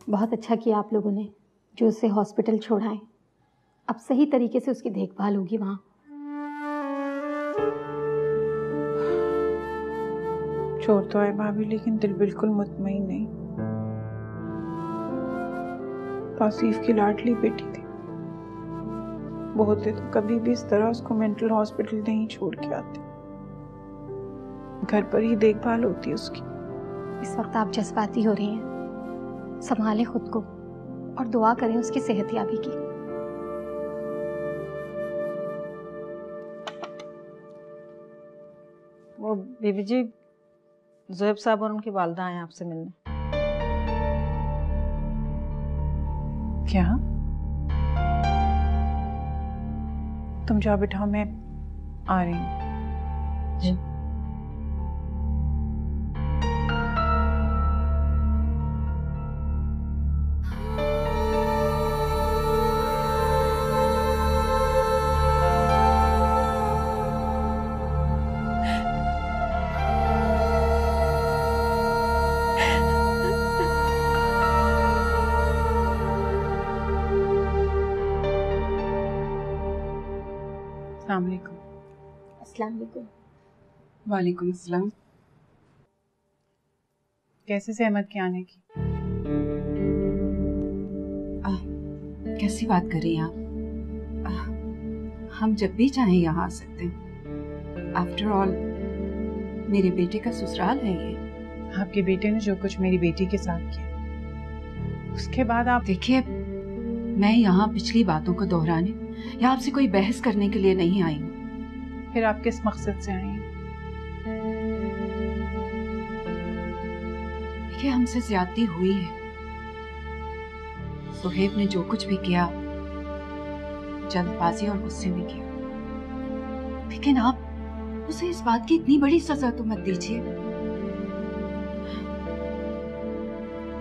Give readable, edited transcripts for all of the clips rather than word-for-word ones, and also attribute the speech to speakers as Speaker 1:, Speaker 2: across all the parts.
Speaker 1: बहुत अच्छा किया आप लोगों ने जो उसे हॉस्पिटल छोड़ाएं। अब सही तरीके से उसकी देखभाल होगी वहाँ।
Speaker 2: चोट तो है भाभी, लेकिन दिल बिल्कुल मुतमईन नहीं। तौसीफ की लाडली बेटी थी, बोलते तो कभी भी इस तरह उसको मेंटल हॉस्पिटल नहीं छोड़ के आते, घर पर ही देखभाल होती है उसकी।
Speaker 1: इस वक्त आप जज्बाती हो रही हैं, संभालें खुद को और दुआ करें उसकी सेहतयाबी की।
Speaker 3: वो बीबी जी, ज़ोएब साहब और उनकी वालिदा आए आपसे मिलने।
Speaker 2: क्या? तुम जाओ बिठाओ, मैं आ रही हूँ।
Speaker 3: जी।
Speaker 1: अस्सलाम वालेकुम।
Speaker 2: वालेकुम अस्सलाम। कैसे सहमत के आने की?
Speaker 4: कैसी बात कर रही हैं आप? हम जब भी चाहें यहाँ आ सकते हैं। आफ्टर ऑल मेरे बेटे का ससुराल है ये।
Speaker 2: आपके बेटे ने जो कुछ मेरी बेटी के साथ किया, उसके बाद आप
Speaker 4: देखिए, मैं यहाँ पिछली बातों को दोहराने या आपसे कोई बहस करने के लिए नहीं आई हूँ।
Speaker 2: फिर आप किस मकसद से आई हैं?
Speaker 4: देखिए, हमसे ज्यादती हुई है। सुहेब ने जो कुछ भी किया जल्दबाजी और गुस्से में किया, लेकिन आप उसे इस बात की इतनी बड़ी सजा तो मत दीजिए।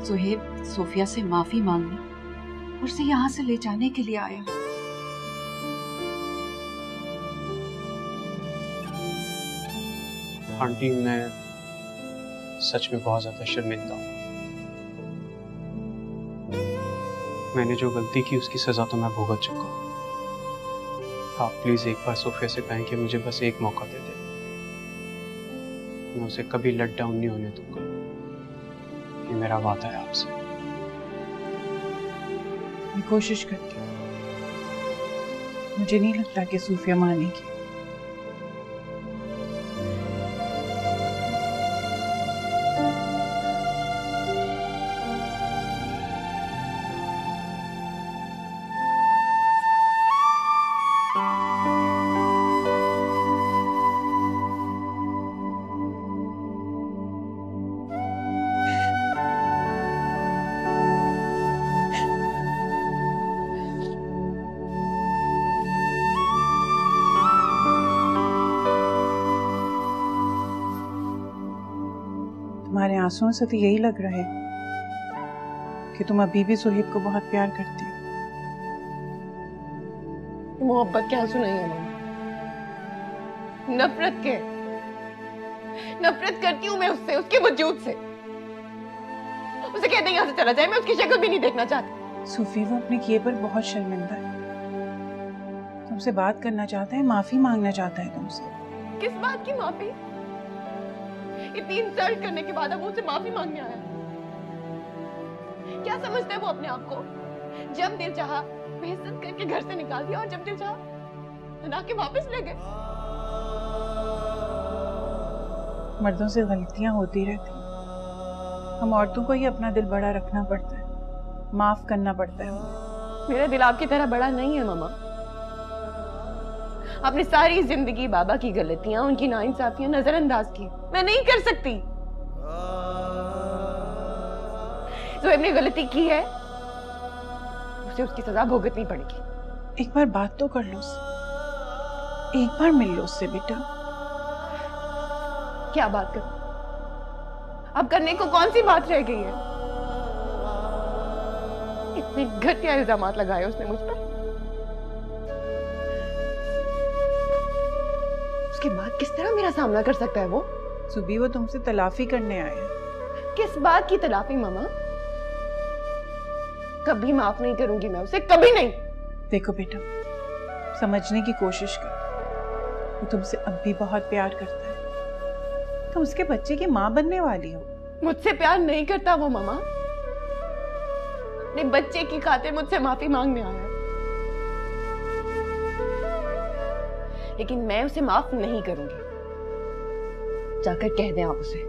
Speaker 4: सुहेब सोफिया से माफी मांगने और उसे यहाँ से ले जाने के लिए आया।
Speaker 5: आंटी, मैं सच में बहुत ज्यादा शर्मिंदा हूँ। मैंने जो गलती की उसकी सजा तो मैं भुगत चुका हूँ। आप प्लीज एक बार सोफिया से कहें कि मुझे बस एक मौका दे दे। मैं उसे कभी लेट डाउन नहीं होने दूंगा। ये मेरा वादा है आपसे।
Speaker 2: मैं कोशिश करती हूँ। मुझे नहीं लगता कि सूफिया मानेगी। तुम्हारे आंसुओं से तो यही लग रहा है कि तुम अभी भी सुहेब को बहुत प्यार करती हो।
Speaker 6: मोहब्बत के आंसू नहीं है मम्मी, नफरत के। नफरत करती हूँ मैं उससे, उसके वजूद से। उसे कहते यहाँ से चला जाए, मैं उसकी शक्ल भी नहीं देखना चाहती।
Speaker 2: सूफी, वो अपने किए पर बहुत शर्मिंदा है। तुमसे बात करना चाहता है, माफी मांगना चाहता है तुमसे।
Speaker 6: किस बात की माफी? इतनी इंसल्ट करने के बाद अब वो उसे माफी मांगने आया। क्या समझता है वो अपने आप को? जब दिल चाहा बेइज्जत करके घर से निकाल दिया और जब दिल चाहा बना के वापस ले गए।
Speaker 2: मर्दों से गलतियां होती रहती हैं। हम औरतों को ही अपना दिल बड़ा रखना पड़ता है, माफ करना पड़ता है हमें।
Speaker 6: मेरा दिल आपकी तरह बड़ा नहीं है मामा। आपने सारी जिंदगी बाबा की गलतियां, उनकी नाइंसाफियां नजरअंदाज की। मैं नहीं कर सकती। ज़ोएब ने गलती की है, उसे उसकी सजा भुगतनी पड़ेगी।
Speaker 2: एक बार बात तो कर लो उससे, एक बार मिल लो उससे बेटा।
Speaker 6: क्या बात करूं? अब करने को कौन सी बात रह गई है? इतने घटिया इल्जामात लगाए उसने मुझ पर। उसके बाद किस तरह मेरा सामना कर सकता है वो?
Speaker 2: सुबह वो तुमसे तलाफी करने आया।
Speaker 6: किस बात की तलाफी मामा? कभी माफ नहीं करूंगी मैं उसे, कभी नहीं।
Speaker 2: देखो बेटा, समझने की कोशिश कर, वो तुमसे अब भी बहुत प्यार करता है। तुम उसके बच्चे की माँ बनने वाली हो।
Speaker 6: मुझसे प्यार नहीं करता वो मामा, अपने बच्चे की खातिर मुझसे माफी मांगने आया है। लेकिन मैं उसे माफ नहीं करूंगी। जाकर कह दें आप उसे,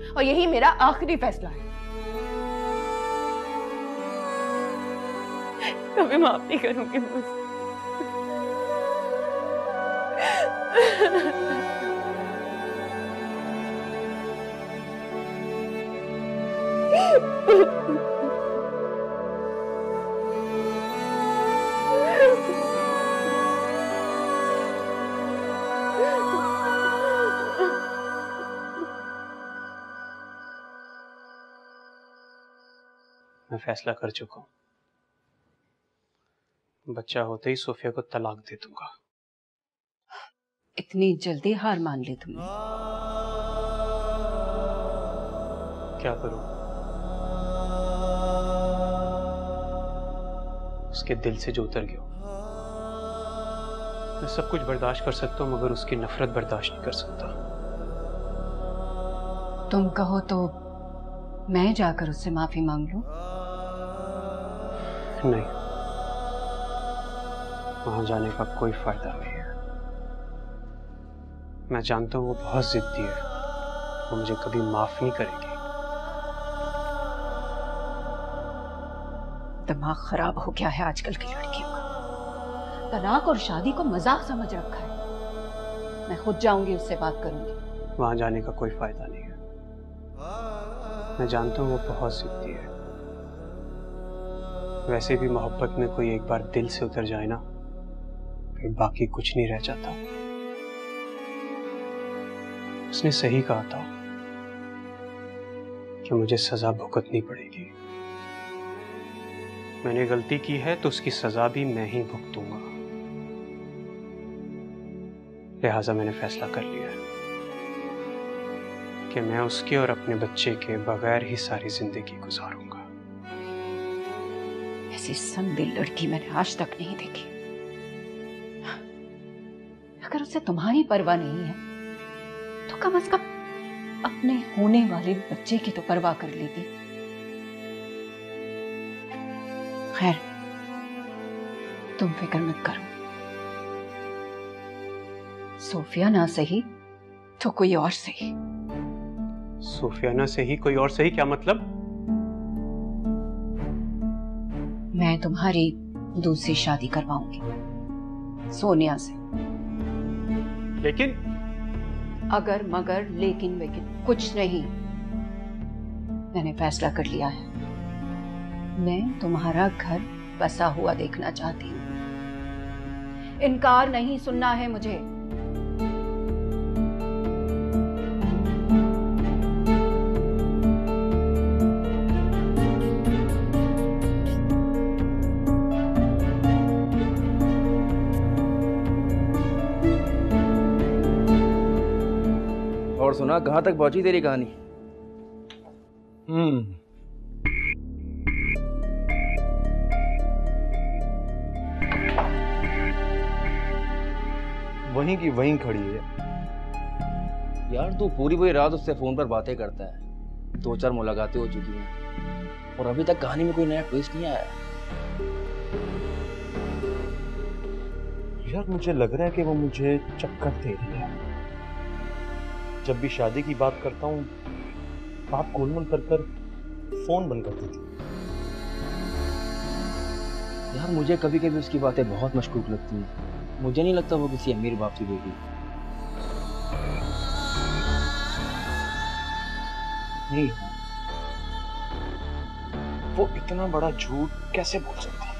Speaker 6: और यही मेरा आखिरी फैसला है। कभी माफ नहीं करूंगी मैं उसे।
Speaker 5: मैं फैसला कर चुका हूँ। बच्चा होते ही सोफिया को तलाक दे दूंगा।
Speaker 4: इतनी जल्दी हार मान ली तुमने?
Speaker 5: क्या करूं? उसके दिल से जो उतर गया। मैं सब कुछ बर्दाश्त कर सकता हूं, मगर उसकी नफरत बर्दाश्त नहीं कर सकता।
Speaker 4: तुम कहो तो मैं जाकर उससे माफी मांग लूं?
Speaker 5: नहीं, वहां जाने का कोई फायदा नहीं है। मैं जानता हूं वो बहुत जिद्दी है, वो मुझे कभी माफ नहीं करेगी।
Speaker 4: दिमाग खराब हो गया है आजकल की लड़कियों का। तलाक और शादी को मजाक समझ रखा है। मैं खुद जाऊंगी, उससे बात करूंगी।
Speaker 5: वहां जाने का कोई फायदा नहीं है। मैं जानता हूं वो बहुत जिद्दी है। वैसे भी मोहब्बत में कोई एक बार दिल से उतर जाए ना, फिर बाकी कुछ नहीं रह जाता। उसने सही कहा था कि मुझे सजा भुगतनी पड़ेगी। मैंने गलती की है तो उसकी सजा भी मैं ही भुगतूंगा। लिहाजा मैंने फैसला कर लिया है कि मैं उसके और अपने बच्चे के बगैर ही सारी जिंदगी गुजारूंगा।
Speaker 4: ऐसी संदिल लड़की मैंने आज तक नहीं देखी। अगर उसे तुम्हारी परवाह नहीं है तो कम से कम अपने होने वाले बच्चे की तो परवाह कर लेती। खैर, तुम फिक्र मत करो। सोफिया ना सही तो कोई और सही।
Speaker 5: सोफिया ना सही कोई और सही क्या मतलब?
Speaker 4: मैं तुम्हारी दूसरी शादी करवाऊंगी सोनिया से।
Speaker 5: लेकिन
Speaker 4: अगर मगर लेकिन वेकिन कुछ नहीं। मैंने फैसला कर लिया है। मैं तुम्हारा घर बसा हुआ देखना चाहती हूँ। इनकार नहीं सुनना है मुझे।
Speaker 7: और सुना, कहाँ तक पहुंची तेरी कहानी?
Speaker 8: वहीं की वहीं खड़ी है।
Speaker 7: यार तू पूरी पूरी रात उससे फोन पर बातें करता है। 2-4 मुलाकातें हो चुकी हैं और अभी तक कहानी में कोई नया ट्विस्ट नहीं आया।
Speaker 8: यार मुझे लग रहा है कि वो मुझे चक्कर दे रही है। जब भी शादी की बात करता हूँ, बात गोलमोल कर कर फोन बंद कर देती।
Speaker 7: यार मुझे कभी कभी उसकी बातें बहुत मशकूक लगती हैं। मुझे नहीं लगता वो किसी अमीर बाप की बेटी।
Speaker 8: नहीं, वो इतना बड़ा झूठ कैसे बोल सकती है?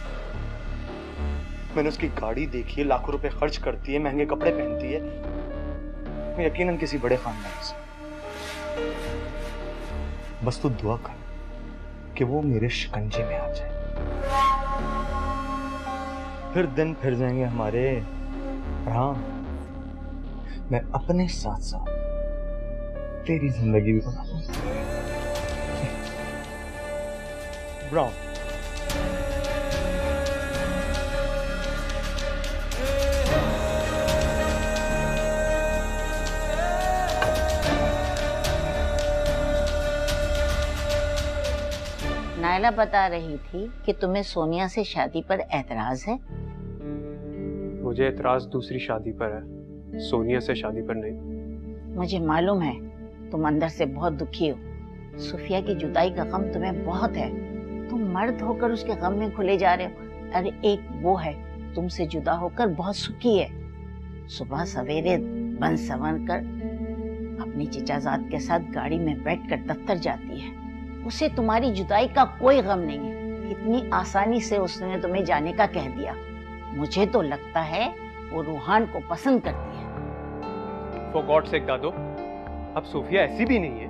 Speaker 8: मैंने उसकी गाड़ी देखी है, लाखों रुपए खर्च करती है, महंगे कपड़े पहनती है। मैं यकीनन किसी बड़े खानदान से। बस तू दुआ कर कि वो मेरे शिकंजे में आ जाए। फिर दिन फिर जाएंगे हमारे। हाँ, मैं अपने साथ साथ तेरी जिंदगी भी बना दूंगा। ब्राउन।
Speaker 9: नायला बता रही थी कि तुम्हें सोनिया से शादी पर एतराज है।
Speaker 5: मुझे एतराज दूसरी शादी पर है, सोनिया से शादी पर नहीं।
Speaker 9: मुझे मालूम है तुम अंदर से बहुत दुखी हो। सुफिया की जुदाई का गम तुम्हें बहुत है। तुम मर्द होकर उसके गम में खुले जा रहे हो। अरे एक वो है तुमसे जुदा होकर बहुत सुखी है। सुबह सवेरे बन संवर कर अपनी चचाजाद के साथ गाड़ी में बैठकर दफ्तर जाती है। उसे तुम्हारी जुदाई का कोई गम नहीं है। कितनी आसानी से उसने तुम्हें जाने का कह दिया। मुझे तो लगता है वो रूहान को पसंद करती है।
Speaker 5: For God's sake दादो, अब सोफिया ऐसी भी नहीं है।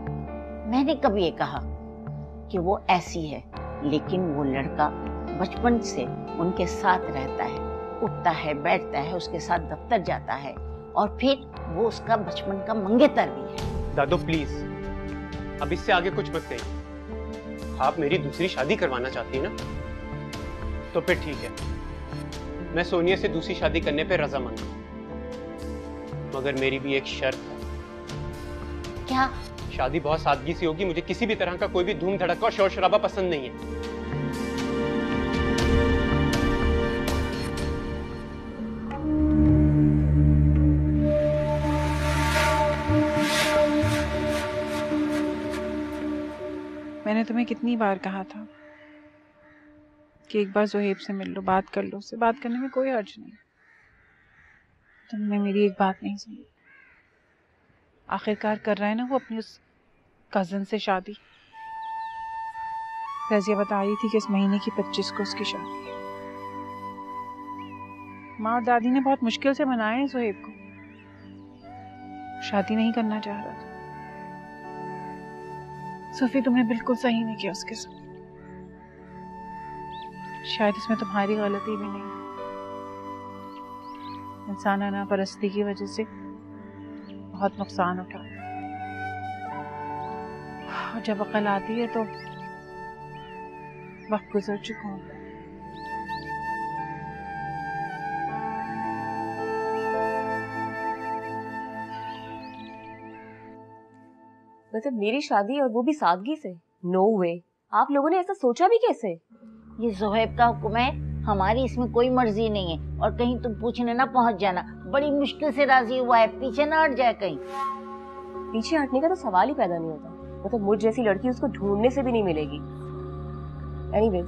Speaker 9: मैंने कभी ये कहा कि वो ऐसी है, लेकिन वो लड़का बचपन से उनके साथ रहता है, उठता है, बैठता है, उसके साथ दफ्तर जाता है और फिर वो उसका बचपन का मंगेतर भी है।
Speaker 5: दादो प्लीज, अब इससे आगे कुछ मत कहिए। आप मेरी दूसरी शादी करवाना चाहती है ना, तो फिर ठीक है, मैं सोनिया से दूसरी शादी करने पे रजामंद हूं, मगर मेरी भी एक शर्त है।
Speaker 9: क्या?
Speaker 5: शादी बहुत सादगी से होगी। मुझे किसी भी तरह का कोई भी धूम धड़का और शोर शराबा पसंद नहीं है।
Speaker 2: मैंने तुम्हें कितनी बार कहा था कि एक बार ज़ोहेब से मिल लो, बात कर लो। उससे बात करने में कोई हर्ज नहीं। तुमने मेरी एक बात नहीं सुनी। आखिरकार कर रहा है ना वो अपनी उस कज़न से शादी। रज़िया बता रही थी कि इस महीने की 25 को उसकी शादी है। माँ और दादी ने बहुत मुश्किल से मनाया है ज़ोहेब को। शादी नहीं करना चाह रहा था। सोफी, तुमने बिल्कुल सही नहीं किया उसके साथ। शायद इसमें तुम्हारी गलती भी नहीं। इंसान अनापरस्ती की वजह से बहुत नुकसान उठाता है, और जब अकल आती है तो वक्त गुजर चुका होता है।
Speaker 6: मतलब मेरी शादी और वो भी सादगी से? नो वे। आप लोगों ने ऐसा सोचा भी कैसे?
Speaker 9: ये ज़ोहेब का हुक्म है, हमारी इसमें कोई मर्जी नहीं है। और कहीं तुम पूछने ना पहुंच जाना। बड़ी मुश्किल से राजी हुआ है, पीछे ना हट जाए कहीं।
Speaker 6: पीछे हटने का तो सवाल ही पैदा नहीं होता। मतलब मुझ जैसी लड़की उसको ढूंढने से भी नहीं मिलेगी। एनीवेज,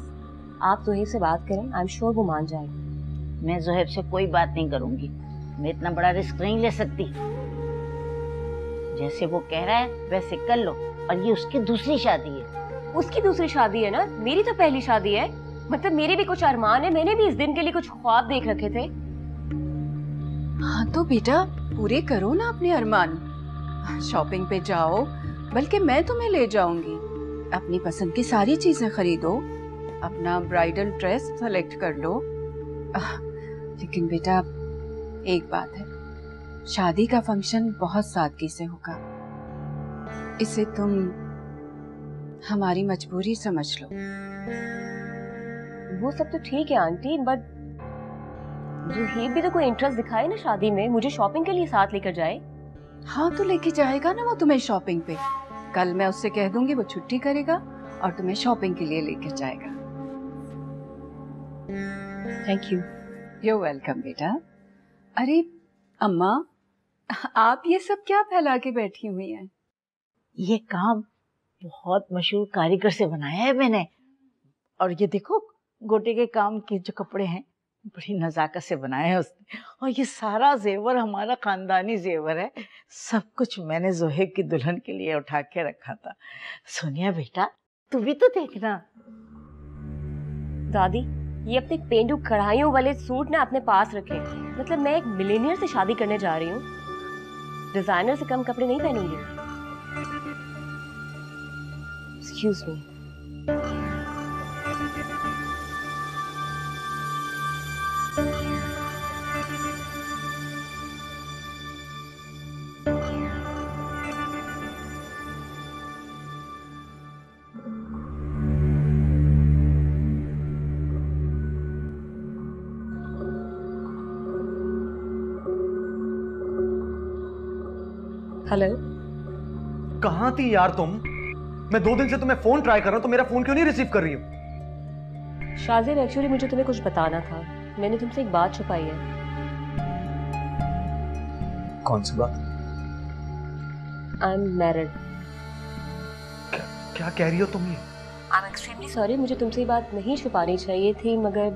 Speaker 6: आप ज़ोहेब से बात करें, आई एम श्योर वो मान जाएगी।
Speaker 9: मैं ज़ोहेब से कोई बात नहीं करूंगी। मैं इतना बड़ा रिस्क नहीं ले सकती। जैसे वो कह रहा है वैसे कर लो। और ये उसकी दूसरी शादी है।
Speaker 6: उसकी दूसरी शादी है ना, मेरी तो पहली शादी है। मतलब मेरे भी कुछ अरमान है, मैंने भी इस दिन के लिए कुछ ख्वाब देख रखे थे।
Speaker 4: हाँ तो बेटा पूरे करो ना अपने अरमान। शॉपिंग पे जाओ, बल्कि मैं तुम्हें ले जाऊंगी। अपनी पसंद की सारी चीजें खरीदो, अपना ब्राइडल ड्रेस सेलेक्ट कर लो। लेकिन बेटा एक बात है, शादी का फंक्शन बहुत सादगी से होगा। इसे तुम हमारी मजबूरी समझ लो।
Speaker 6: वो सब तो ठीक है आंटी, बट ज़ोहेब भी तो कोई इंटरेस्ट दिखाए ना शादी में, मुझे शॉपिंग के लिए साथ लेकर जाए।
Speaker 4: हाँ तो लेके जाएगा ना वो तुम्हें शॉपिंग पे। कल मैं उससे कह दूंगी, वो छुट्टी करेगा और तुम्हें शॉपिंग के लिए लेकर जाएगा।
Speaker 6: Thank you.
Speaker 4: यू वेलकम बेटा। अरे अम्मा, आप ये सब क्या फैला के बैठी हुई हैं?
Speaker 9: ये काम बहुत मशहूर कारीगर से बनाया है मैंने। और ये देखो गोटे के काम के जो कपड़े हैं बड़ी नजाकत से बनाए हैं उसने। और ये सारा जेवर हमारा खानदानी जेवर है। सब कुछ मैंने ज़ोहेब की दुल्हन के लिए उठा के रखा था। सोनिया बेटा तू भी तो देखना।
Speaker 6: दादी, ये अपने पेंडू कढ़ाइयों वाले सूट ना अपने पास रखे। मतलब मैं एक मिलेनियर से शादी करने जा रही हूँ, डिजाइनर से कम कपड़े नहीं पहनूंगी। Excuse me. हेलो,
Speaker 8: कहाँ थी यार तुम? मैं 2 दिन से तुम्हें फोन ट्राई कर रहा हूँ, तो मेरा फोन क्यों नहीं रिसीव कर रही हो?
Speaker 6: शाजिब एक्चुअली मुझे तुम्हें कुछ बताना था। मैंने तुमसे एक बात छुपाई है।
Speaker 8: कौन सी बात?
Speaker 6: I am married.
Speaker 8: क्या कह रही हो तुम ये?
Speaker 6: आई एम एक्सट्रीमली सॉरी, मुझे तुमसे ये बात नहीं छुपानी चाहिए थी, मगर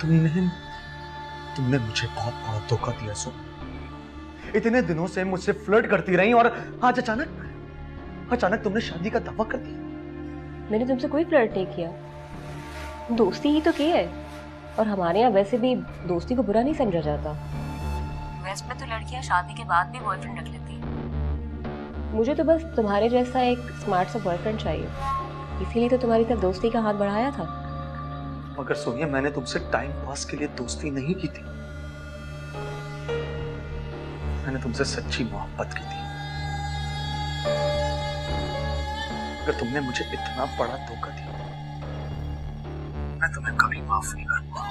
Speaker 8: तुमने मुझे बहुत बड़ा धोखा दिया सो। इतने दिनों से मुझसे फ्लर्ट करती रही और आज अचानक तुमने शादी का दावा कर दिया।
Speaker 6: मैंने तुमसे कोई फ्लर्ट नहीं किया, दोस्ती ही तो की है। और हमारे यहाँ वैसे भी दोस्ती को बुरा नहीं समझा जाता। वेस्ट में तो लड़कियां शादी के बाद भी बॉयफ्रेंड रख लेती हैं। मुझे तो बस तुम्हारे जैसा एक स्मार्ट सा बॉयफ्रेंड चाहिए, इसीलिए तो तुम्हारी तरफ दोस्ती का हाथ बढ़ाया था।
Speaker 8: मगर सोनिया, मैंने तुमसे टाइम पास के लिए दोस्ती नहीं की थी, मैंने तुमसे सच्ची मोहब्बत की थी। अगर तुमने मुझे इतना बड़ा धोखा दिया, मैं तुम्हें कभी माफ नहीं करूंगा।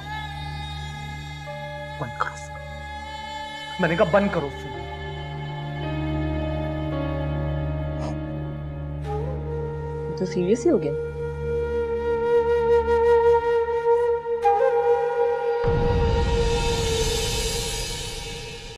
Speaker 8: बंद करो फोन। मैंने कहा बंद करो फोन।
Speaker 6: तो सीरियस ही हो गया?